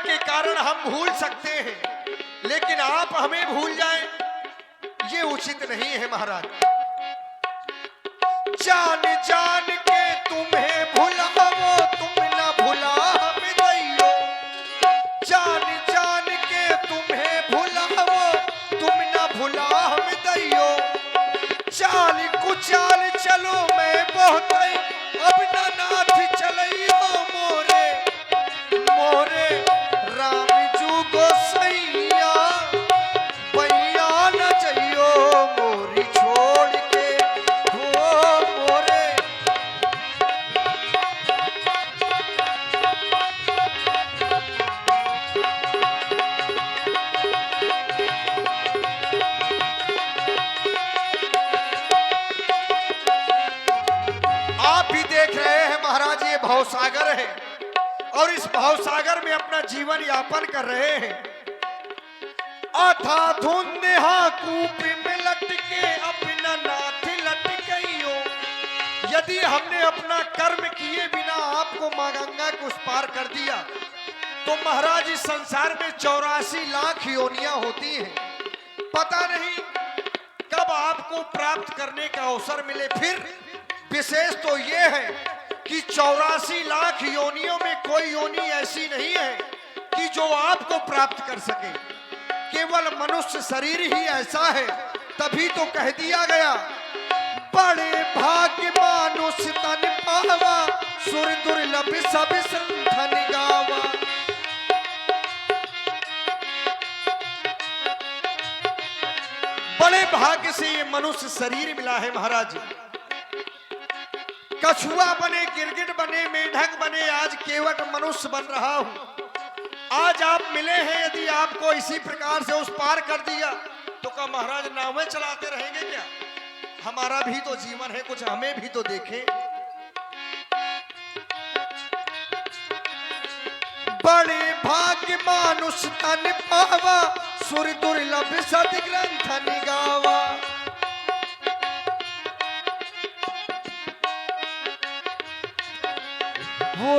के कारण हम भूल सकते हैं, लेकिन आप हमें भूल जाएं, ये उचित नहीं है महाराज। जान जान के तुम्हें भुलाओ, तुम न भुला हम दैयो। जान जान के तुम्हें भुलाओ, तुम न भुला हम दैयो। चाल कुचाल चलो मैं बहुत, अब न नाथ चलइयो मोरे मोरे राम जू गोसैया। बैया न जइयो मोरी छोड़ के हो मोरे। आप भी देख रहे हैं महाराज, ये भवसागर है और इस भवसागर में अपना जीवन यापन कर रहे हैं। अथा धुंध कूप में लटके अपना नाथ लटकइयो। यदि हमने अपना कर्म किए बिना आपको मां गंगा को उस पार कर दिया तो महाराज इस संसार में 84 लाख योनियां होती हैं। पता नहीं कब आपको प्राप्त करने का अवसर मिले। फिर विशेष तो ये है कि 84 लाख योनियों में कोई योनि ऐसी नहीं है कि जो आपको प्राप्त कर सके। केवल मनुष्य शरीर ही ऐसा है, तभी तो कह दिया गया बड़े भाग्य मानुष तन पावा, सुर दुर्लभ सब संधन गावा। बड़े भाग्य से ये मनुष्य शरीर मिला है महाराज। कछुआ बने, गिरगिट बने, मेढक बने, आज केवट मनुष्य बन रहा हूं। आज आप मिले हैं, यदि आपको इसी प्रकार से उस पार कर दिया तो क्या महाराज नावें चलाते रहेंगे क्या? हमारा भी तो जीवन है, कुछ हमें भी तो देखें। बड़े भाग्य मानुष तन पावा, सुर दुर्लभ सद ग्रंथ निगावा। वो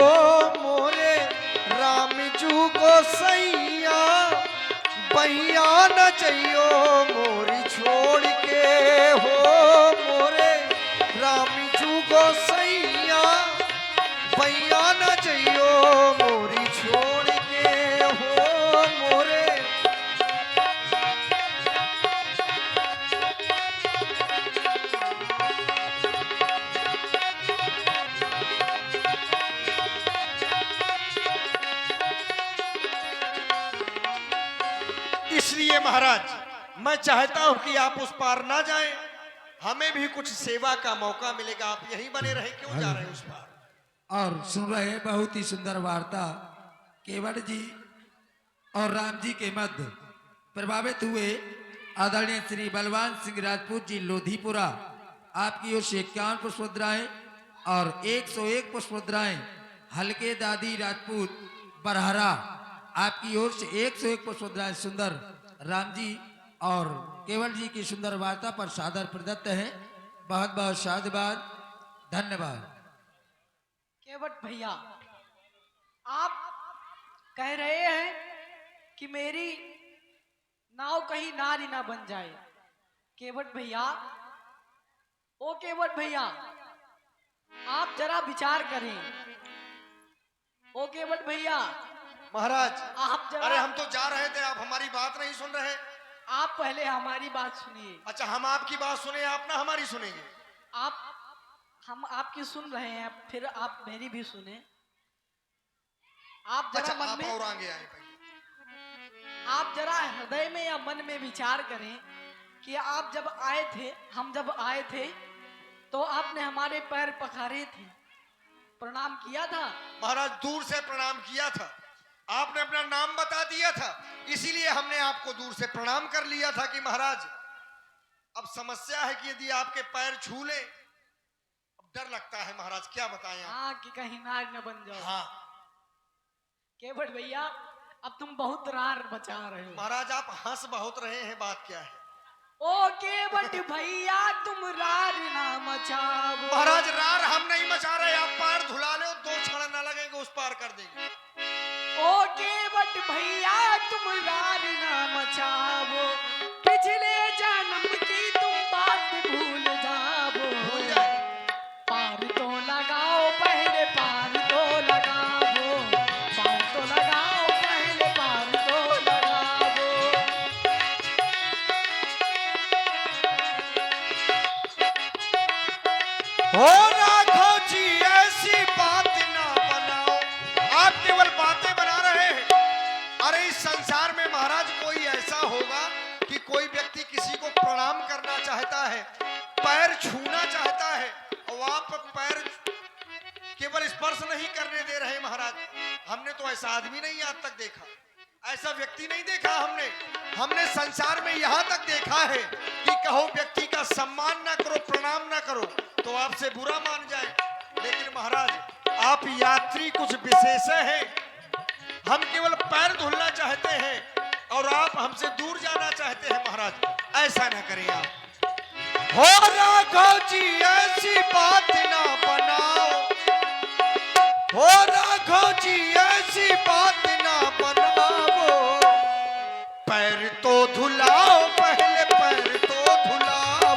मोरे राम जू गोसैया, बैया न जइयो मोरी छोड़ के हो मोरे राम जू गोसैया। बैया न जइयो मोरी छोड़ के हो मोरे। इसलिए महाराज मैं चाहता हूं कि आप उस पार ना जाएं, हमें भी कुछ सेवा का मौका मिलेगा। आप यहीं बने रहे, क्यों जा रहे हैं उस पार? और सुन रहे हैं बहुत ही सुंदर वार्ता केवट जी और राम जी के मध्य प्रभावित हुए आदरणीय श्री बलवान सिंह राजपूत जी लोधीपुरा, आपकी ओर से 51 पुष्प मुद्राएं और 101 पुष्प मुद्राएं हल्के दादी राजपूत बरहरा, आपकी ओर से 101 पुष्प मुद्राएं सुंदर राम जी और केवल जी की सुंदर वार्ता पर सादर प्रदत्त है। बहुत बहुत साधुवाद, धन्यवाद। केवट भैया, आप कह रहे हैं कि मेरी नाव कहीं नारी ना बन जाए। केवट भैया, ओ केवट भैया, आप जरा विचार करें। ओ केवट भैया महाराज, आप जरा, अरे हम तो जा रहे थे, आप हमारी बात नहीं सुन रहे। आप पहले हमारी बात सुनिए। अच्छा, हम आपकी बात सुने, आप ना हमारी सुनेंगे? हम आपकी सुन रहे हैं, फिर आप मेरी भी सुने। आप जरा अच्छा, मन आप में, और आगे आए भाई। आप जरा हृदय में या मन में विचार करें कि आप जब आए थे, हम जब आए थे तो आपने हमारे पैर पखारे थे, प्रणाम किया था। महाराज, दूर से प्रणाम किया था, आपने अपना नाम बता दिया था, इसीलिए हमने आपको दूर से प्रणाम कर लिया था कि महाराज अब समस्या है कि यदि आपके पैर छू ले, अब डर लगता है महाराज, क्या बताएं आप? हाँ, कि कहीं नार न बन जाओ। हाँ केवट भैया, अब तुम बहुत रार बचा रहे हो। महाराज, आप हंस बहुत रहे हैं, बात क्या है? ओ केवट भैया, तुम रार ना मचाओ। महाराज, रार हम नहीं मचा रहे, आप पैर धुला लो, 2 क्षण न लगेंगे, उस पार कर देंगे। ओ केवट देवट भैया तुम रार ना मचावो, पिछले जन्म की तुम बात भूल जावो। भूल जाए। पार तो लगाओ पहले, पार तो लगाओ, पार तो लगाओ पहले, पार तो लगाओ। हो राघव जी ऐसी बात ना बनाओ। आप केवल बातें बना रहे हैं। अरे इस संसार में महाराज कोई ऐसा होगा कि कोई व्यक्ति किसी को प्रणाम करना चाहता है, पैर छूना चाहता है, और आप पैर केवल स्पर्श नहीं करने दे रहे महाराज। हमने तो ऐसा आदमी नहीं आज तक देखा, ऐसा व्यक्ति नहीं देखा हमने। हमने संसार में यहाँ तक देखा है कि कहो व्यक्ति का सम्मान ना करो, प्रणाम ना करो तो आपसे बुरा मान जाए। लेकिन महाराज आप यात्री कुछ विशेष हैं। हम केवल पैर धुलना चाहते हैं और आप हमसे दूर जाना चाहते हैं महाराज। ऐसा ना करें आप। हो राघव जी ऐसी बात ना बनाओ, हो राघव जी ऐसी बात ना बनाओ। पैर तो धुलाओ पहले, पैर तो धुलाओ,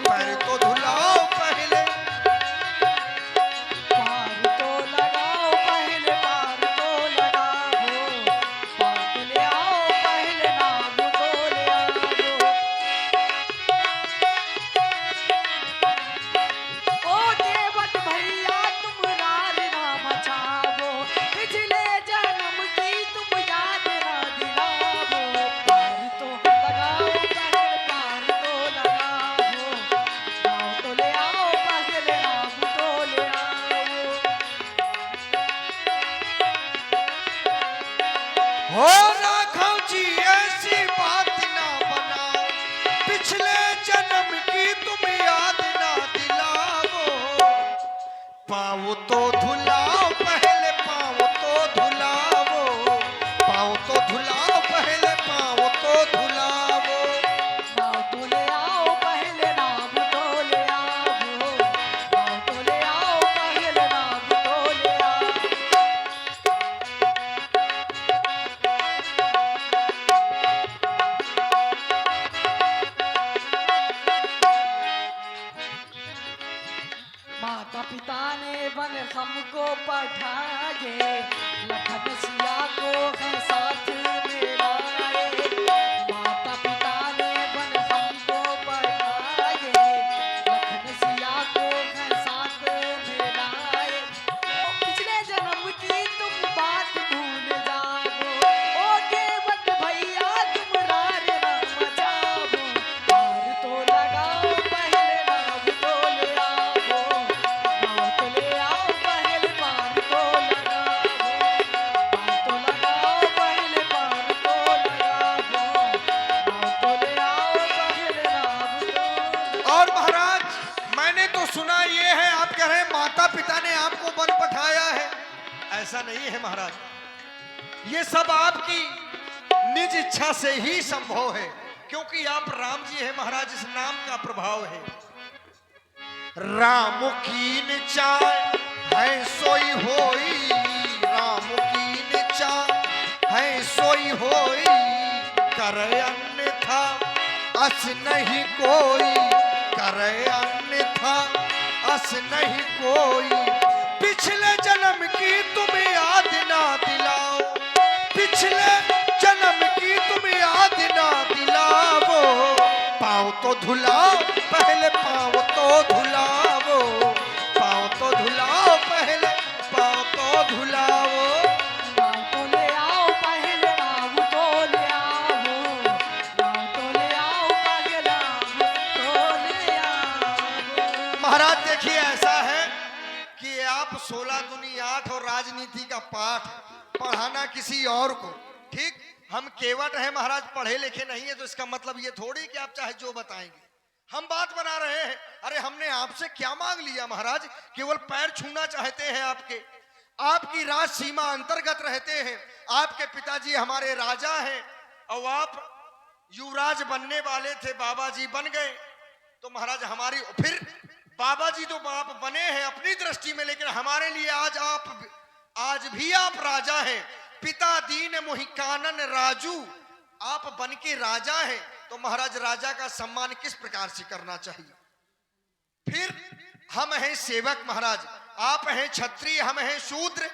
पैर तो धुलाओ पहले। पार तो लगाओ पहले, पार तो लगाओ, पार तो ले आओ पहले, नाम तो ले आओ। ओ देवट भैया तुम रार ना मचावो, पिछले जन्म की तुम याद ना दिलावो। पार तो लगाओ पहले, पार तो लगाओ, नाम तो ले आओ पहले, नाम तो ले आओ। हो राघव जी ऐसी बात ना बनाओ, पिछले जन्म की तुम याद ना दिलाओ। पाँव तो धुलाओ पहले, पाँव तो धुलाओ, पाँव तो धुलाओ पहले, पाँव तो धुलाओ। नाव तो ले आओ पहले, नाम तो ले आओ, नाव तो ले आओ पहले, नाम तो ले आओ। माता पिता ने वन हमको पठाए, लखन सिया को है साथ में लाए। माता पिता ने वन हमको पठाए, लखन सिया को है साथ में लाए। ओ पिछले जन्म की तुम बात भूल जाओ, ओ देवट भैया तुम रार ना मचाओ। पार तो लगाओ पहले, नाम तो ले आओ, नाम तो ले आओ पहले, पार तो लगाओ, पार तो लगाओ पहले, पार तो लगाओ, नाम तो ले आओ पहले, नाम तो। और महाराज मैंने तो सुना ये है, आप कह रहे हैं माता पिता ने आपको वन पठाया है। ऐसा नहीं है महाराज, ये सब आपकी निज इच्छा से ही संभव है, क्योंकि आप राम जी हैं महाराज। इस नाम का प्रभाव है। राम कीन चाह है सोई होई, राम कीन चाह है सोई होई। करे अन्यथा अस नहीं कोई, करे अन्यथा अस नहीं कोई। पिछले जन्म की तुम याद ना दिलाओ, पिछले जन्म की तुम याद ना दिलाओ। पाँव तो धुलाओ पहले, पाँव तो धुलाओ, पाँव तो धुलाओ पहले, पाँव तो धुलाओ। नाव तो ले आओ पहले, नाव तो ले आओ, नाव तो ले आओ पहले, नाव तो ले आओ। महाराज देखिए ऐसा है कि आप 16 दूनी 8 और राजनीति का पाठ पढ़ाना किसी और को, ठीक, हम केवट हैं महाराज, पढ़े लिखे नहीं है, तो इसका मतलब ये थोड़ी कि आप चाहे जो बताएंगे। हम बात बना रहे हैं। अरे हमने आपसे क्या मांग लिया महाराज, केवल पैर छूना चाहते हैं आपके। आपकी राज सीमा अंतर्गत रहते हैं, आपके पिताजी हमारे राजा हैं और आप युवराज बनने वाले थे, बाबा जी बन गए। तो महाराज हमारी फिर बाबा जी तो आप बने हैं अपनी दृष्टि में, लेकिन हमारे लिए आज भी आप राजा हैं। पिता दीन मोहि कानन राजू, आप बन के राजा हैं तो महाराज राजा का सम्मान किस प्रकार से करना चाहिए। फिर हम हैं सेवक महाराज, आप हैं क्षत्रिय, हम हैं शूद्र,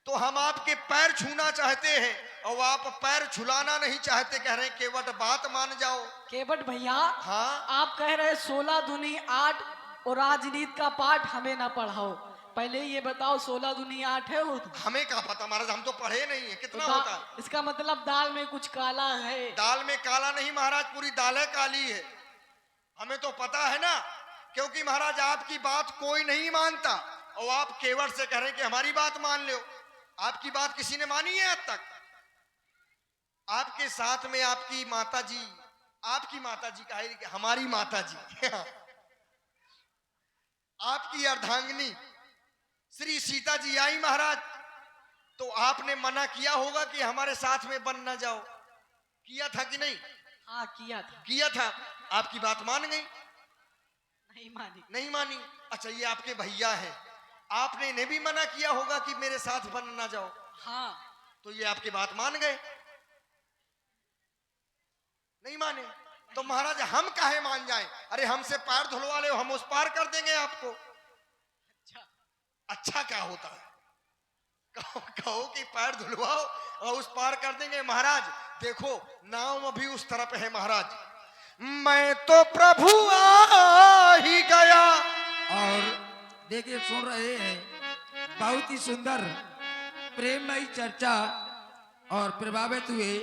तो हम आपके पैर छूना चाहते हैं और आप पैर छुलाना नहीं चाहते, कह रहे हैं केवट बात मान जाओ। केवट भैया, हाँ आप कह रहे 16 दूनी 8 और राजनीति का पाठ हमें ना पढ़ाओ। पहले ये बताओ 16 दूनी 8 है वो? हमें क्या पता महाराज, हम तो पढ़े नहीं है, कितना होता है। इसका मतलब दाल में कुछ काला है। दाल में काला नहीं महाराज, पूरी दालें काली है, हमें तो पता है ना, क्योंकि महाराज आपकी बात कोई नहीं मानता और आप केवट से कह रहे हैं कि हमारी बात मान लो। आपकी बात किसी ने मानी है आज तक? आपके साथ में आपकी माताजी का है कि हमारी माताजी आपकी अर्धांगिनी श्री सीता जी आई महाराज, तो आपने मना किया होगा कि हमारे साथ में बन ना जाओ, किया था कि नहीं? हाँ किया था। किया था, आपकी बात मान गई? नहीं मानी। नहीं मानी। अच्छा, ये आपके भैया हैं, आपने इन्हें भी मना किया होगा कि मेरे साथ बन ना जाओ। हाँ, तो ये आपकी बात मान गए? नहीं माने तो महाराज हम काहे मान जाएं? अरे हमसे पैर धुलवा ले, हम उस पार कर देंगे आपको। अच्छा क्या होता है? कहो कि पैर धुलवाओ और उस पार कर देंगे। महाराज देखो नाव अभी उस तरफ है महाराज, मैं तो प्रभु आ ही गया। और देखिए सुन रहे हैं बहुत ही सुंदर प्रेममयी चर्चा और प्रभावित हुए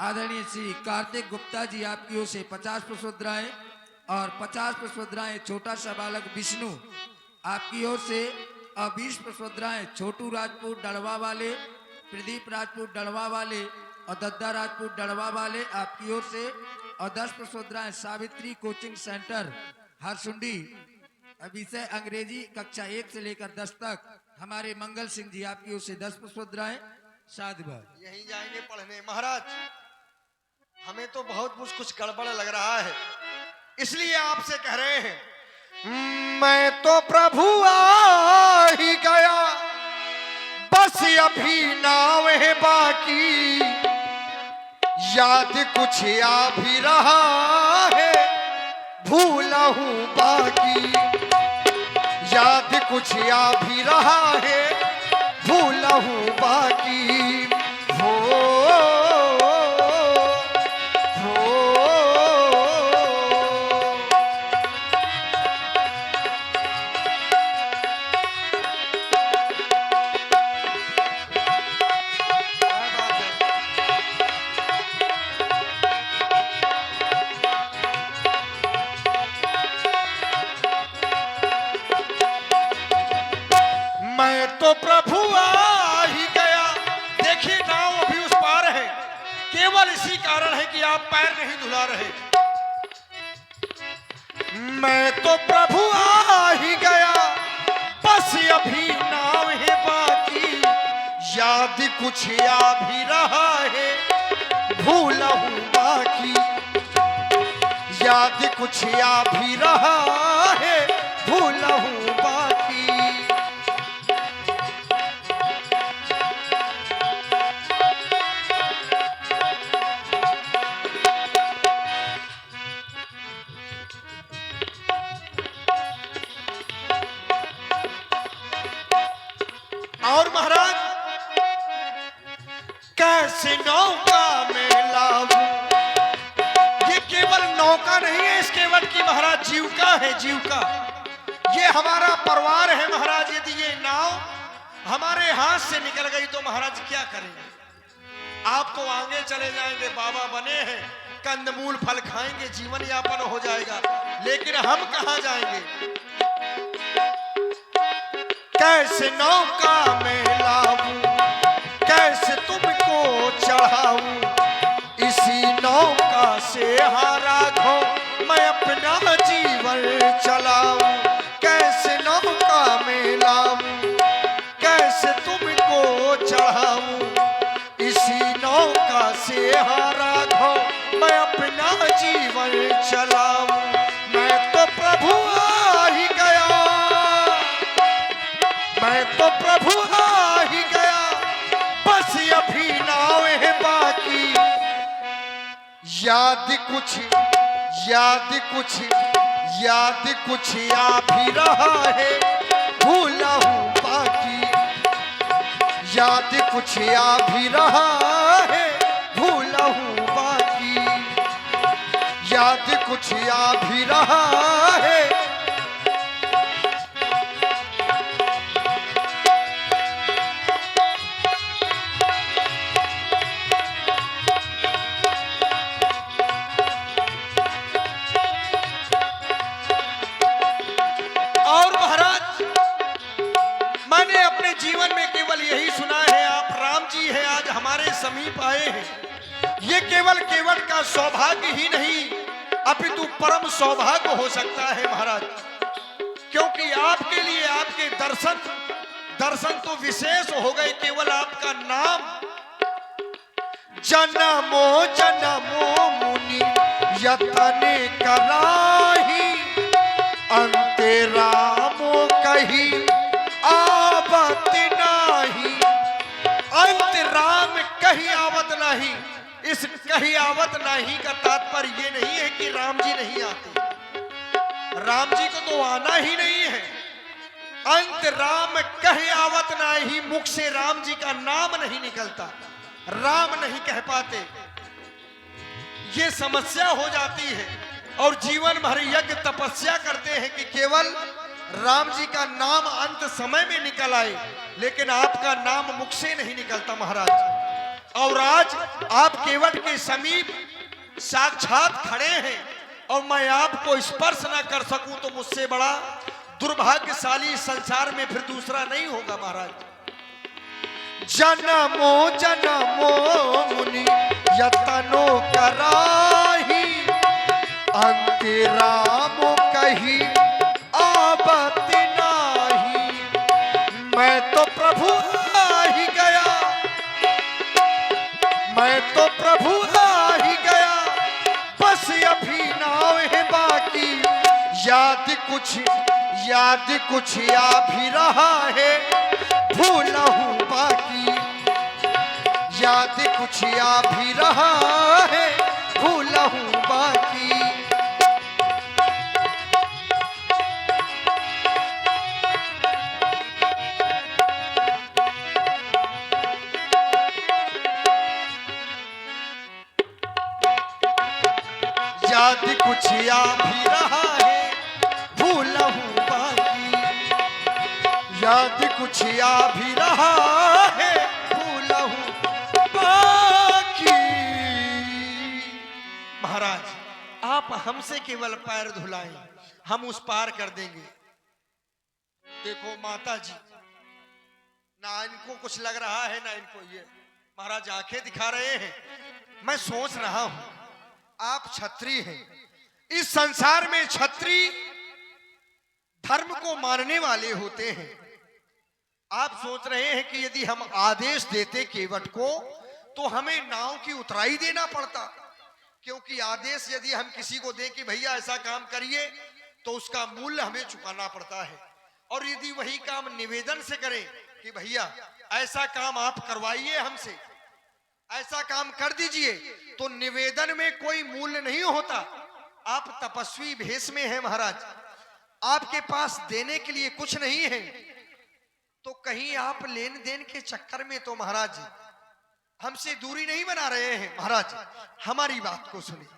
आदरणीय श्री कार्तिक गुप्ता जी, आपकी ओर से 50 पुष्पद्राएं और 50 पुष्पद्राएं छोटा सा बालक विष्णु आपकी ओर से, और 20 पुष्पद्राएं छोटू राजपूत डड़वा वाले, प्रदीप राजपूत डड़वा वाले और दद्दा राजपूत डड़वा वाले आपकी ओर से, और 10 पुष्पद्राएं सावित्री कोचिंग सेंटर हरसुंडी, विषय अंग्रेजी कक्षा 1 से लेकर 10 तक हमारे मंगल सिंह जी आपकी ओर से 10 पुष्पद्राएं साधुवाद। यहीं जाएंगे पढ़ने। महाराज हमें तो बहुत कुछ गड़बड़ लग रहा है, इसलिए आपसे कह रहे हैं मैं तो प्रभु आ ही गया, बस अभी नाव है बाकी, याद कुछ आ भी रहा है, भूला हूं बाकी, याद कुछ आ भी रहा है, भूला हूं बाकी। मैं तो प्रभु आ ही गया। देखिए नाव अभी उस पार है, केवल इसी कारण है कि आप पैर नहीं धुला रहे। मैं तो प्रभु आ ही गया, बस अभी नाव है बाकी, याद कुछ आ भी रहा है, भूला हूं बाकी, याद कुछ आ भी रहा है, भूला हूं बाकी। और महाराज कैसे नौका में लाऊं, ये केवल नौका नहीं है, इस केवट की महाराज जीविका है, जीविका। ये हमारा परिवार है महाराज। यदि ये नाव हमारे हाथ से निकल गई तो महाराज क्या करेंगे? आप तो आगे चले जाएंगे, बाबा बने हैं, कंदमूल फल खाएंगे, जीवन यापन हो जाएगा, लेकिन हम कहां जाएंगे? कैसे नौका में लाऊं, कैसे तुमको चढ़ाऊं, इसी नौका से हारा घो मैं अपना जीवन चलाऊं। कैसे नौका में लाऊं, कैसे तुमको चढ़ाऊं, इसी नौका से हारा घो मैं अपना जीवन चलाऊं। मैं तो प्रभु आ ही गया, मैं तो प्रभु आ ही गया, बस अब याद कुछ याद कुछ याद कुछ आ भी रहा है, भूला हूँ बाकी। याद कुछ आ भी रहा है, भूला हूँ बाकी। याद कुछ आ भी रहा है। और महाराज, मैंने अपने जीवन में केवल यही सुना है, आप राम जी हैं, आज हमारे समीप आए हैं। ये केवल केवट का सौभाग्य ही नहीं, अपितु परम सौभाग्य हो सकता है महाराज, क्योंकि आपके लिए आपके दर्शन तो विशेष हो गए। केवल आपका नाम जन्मो जन्मो मुनि यतने कराही, अंते रामो कही आवत नाही। अंत राम कहीं आवत नहीं। इस कहीं आवत नहीं का तात्पर्य ये नहीं है कि राम जी नहीं आते, राम जी को तो आना ही नहीं है। अंत राम कहीं आवत नहीं, मुख से राम जी का नाम नहीं निकलता, राम नहीं कह पाते, ये समस्या हो जाती है। और जीवन भर यज्ञ तपस्या करते हैं कि केवल राम जी का नाम अंत समय में निकल आए, लेकिन आपका नाम मुख से नहीं निकलता महाराज। और आज आप केवट के समीप साक्षात खड़े हैं और मैं आपको स्पर्श ना कर सकूं तो मुझसे बड़ा दुर्भाग्यशाली संसार में फिर दूसरा नहीं होगा महाराज। जन्मो जन्मो मुनि यतनो कराही, अंते रामो कही आवत नाही। मैं तो प्रभु आ ही गया, मैं तो प्रभु आ ही गया, बस अभी नाव है बाकी। याद कुछ आ भी रहा है, भूला हूँ बाकी। याद कुछ आ भी रहा है, भूला हूँ बाकी। याद कुछ आ भी रहा है, भूला हूँ बाकी। याद कुछ आ भी रहा है, भूला हूँ बाकी। महाराज, आप हमसे केवल पैर धुलाएं, हम उस पार कर देंगे। देखो माता जी, ना इनको कुछ लग रहा है ना इनको ये महाराज आंखें दिखा रहे हैं। मैं सोच रहा हूं, आप क्षत्रिय हैं, इस संसार में क्षत्रिय धर्म को मानने वाले होते हैं। आप सोच रहे हैं कि यदि हम आदेश देते केवट को तो हमें नाव की उतराई देना पड़ता, क्योंकि आदेश यदि हम किसी को दें कि भैया ऐसा काम करिए तो उसका मूल्य हमें चुकाना पड़ता है। और यदि वही काम निवेदन से करें कि भैया ऐसा काम आप करवाइए हमसे, ऐसा काम कर दीजिए, तो निवेदन में कोई मूल्य नहीं होता। आप तपस्वी भेष में हैं महाराज, आपके पास देने के लिए कुछ नहीं है, तो कहीं आप लेन देन के चक्कर में तो महाराज हमसे दूरी नहीं बना रहे हैं। महाराज हमारी बात को सुनिए।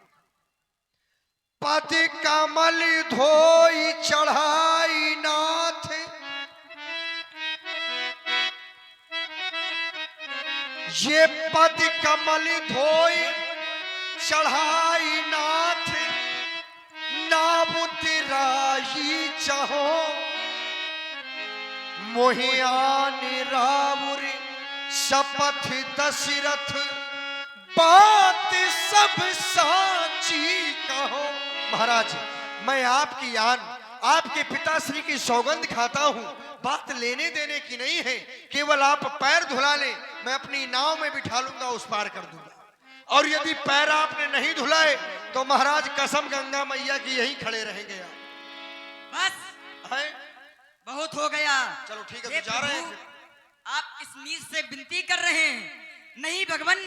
पद कमल धोई चढ़ाई नाथ, ये पद कमल धोई चढ़ाई नाथ, नाम तेराही चाहो मोहियान रावुर शपथ दशरथ, बात सब साची कहो। महाराज मैं आपकी आन, आपके पिताश्री की सौगंध खाता हूं, बात लेने देने की नहीं है, केवल आप पैर धुला लें, मैं अपनी नाव में बिठा लूंगा, उस पार कर दूंगा। और यदि पैर आपने नहीं धुलाए तो महाराज कसम गंगा मैया की यहीं खड़े रहेंगे आप। बस है? बहुत हो गया। चलो ठीक है, हे तो जा रहे हैं प्रभु, फिर। आप इस नीच से विनती कर रहे हैं। नहीं भगवान,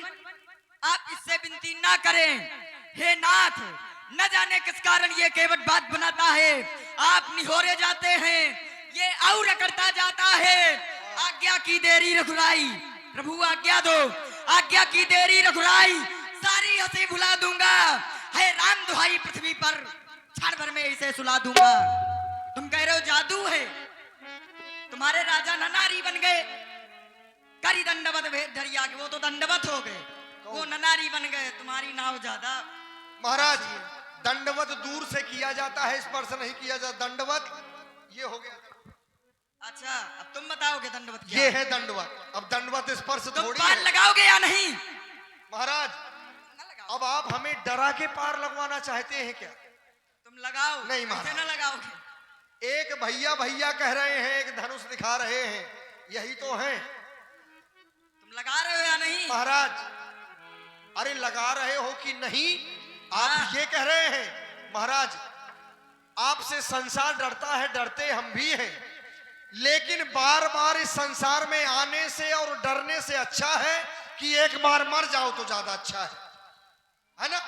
आप इससे विनती ना करें। हे नाथ, न जाने किस कारण ये केवट बात बनाता है। आप निहोरे जाते हैं, ये और करता जाता है। आज्ञा की देरी रघुराई, प्रभु आज्ञा दो, आज्ञा की देरी रघुराई, सारी हंसी भुला दूंगा। है राम दुहाई पृथ्वी पर, क्षण भर में इसे सुला दूंगा। तुम कह रहे हो जादू है, तुम्हारे राजा ननारी बन गए, करी दंडवत दरिया के, वो तो दंडवत हो गए, वो ननारी बन गए, तुम्हारी नाव ज्यादा। महाराज, दंडवत दूर से किया जाता है, स्पर्श नहीं किया जाता। दंडवत ये हो गया। अच्छा, अब तुम बताओगे दंडवत क्या ये है दंडवत। अब दंडवत स्पर्श तुम थोड़ी पार है। लगाओगे या नहीं? महाराज, न लगाओ। अब आप हमें डरा के पार लगवाना चाहते हैं क्या? तुम लगाओ। नहीं महाराज। कैसे न लगाओगे? एक भैया भैया कह रहे हैं, एक धनुष दिखा रहे हैं, यही तो है। तुम लगा रहे हो या नहीं? महाराज, अरे लगा रहे हो कि नहीं, आप हाँ। ये कह रहे हैं। महाराज, आपसे संसार डरता है, डरते हम भी हैं, लेकिन बार बार इस संसार में आने से और डरने से अच्छा है कि एक बार मर जाओ तो ज्यादा अच्छा है ना?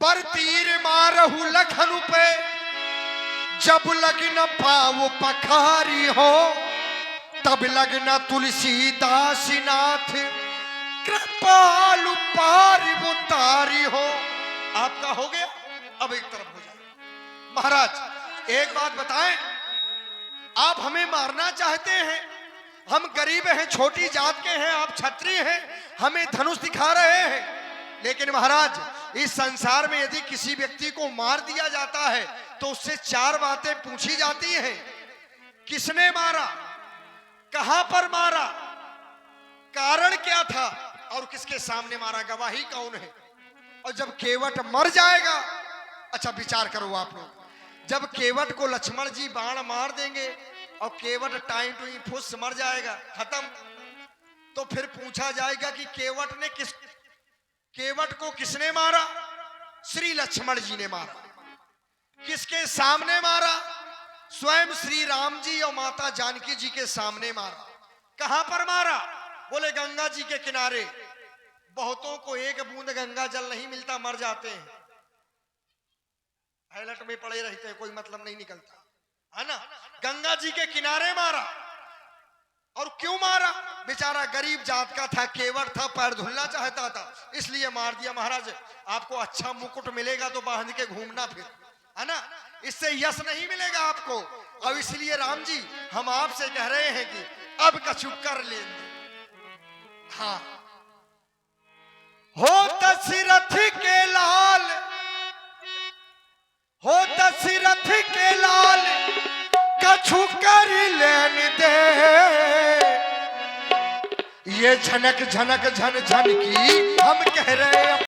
बर तीर मारहु लखन पे, जब लगन पाव पखारी हो, तब लगना तुलसीदास नाथ, कृपालु पार उतारी हो। आपका हो गया, अब एक तरफ हो जाए। महाराज, एक बात बताएं, आप हमें मारना चाहते हैं, हम गरीब हैं, छोटी जात के हैं, आप क्षत्रिय हैं, हमें धनुष दिखा रहे हैं, लेकिन महाराज, इस संसार में यदि किसी व्यक्ति को मार दिया जाता है तो उससे चार बातें पूछी जाती हैं। किसने मारा, कहां पर मारा, कारण क्या था, और किसके सामने मारा, गवाही कौन है। और जब केवट मर जाएगा, अच्छा विचार करो आप लोग, जब केवट को लक्ष्मण जी बाण मार देंगे और केवट टाइम टू फुस मर जाएगा, खत्म, तो फिर पूछा जाएगा कि केवट को किसने मारा? श्री लक्ष्मण जी ने मारा। किसके सामने मारा? स्वयं श्री राम जी और माता जानकी जी के सामने मारा। कहां पर मारा? बोले गंगा जी के किनारे। बहुतों को एक बूंद गंगा जल नहीं मिलता, मर जाते हैं, हाईलाइट में पड़े रहते हैं, कोई मतलब नहीं निकलता, है ना? गंगा जी के किनारे मारा। और क्यों मारा? बेचारा गरीब जात का था, केवट था, पैर धुलना चाहता था, इसलिए मार दिया। महाराज, आपको अच्छा मुकुट मिलेगा तो बांध के घूमना फिर, है ना? इससे यश नहीं मिलेगा आपको। और इसलिए राम जी, हम आपसे कह रहे हैं कि अब कछु कर लेंगे। हाँ, हो दशरथ के लाल, हो दशरथ के लाल, कछु कर लेन दे। ये झनक झनक झन झन की हम कह रहे हैं।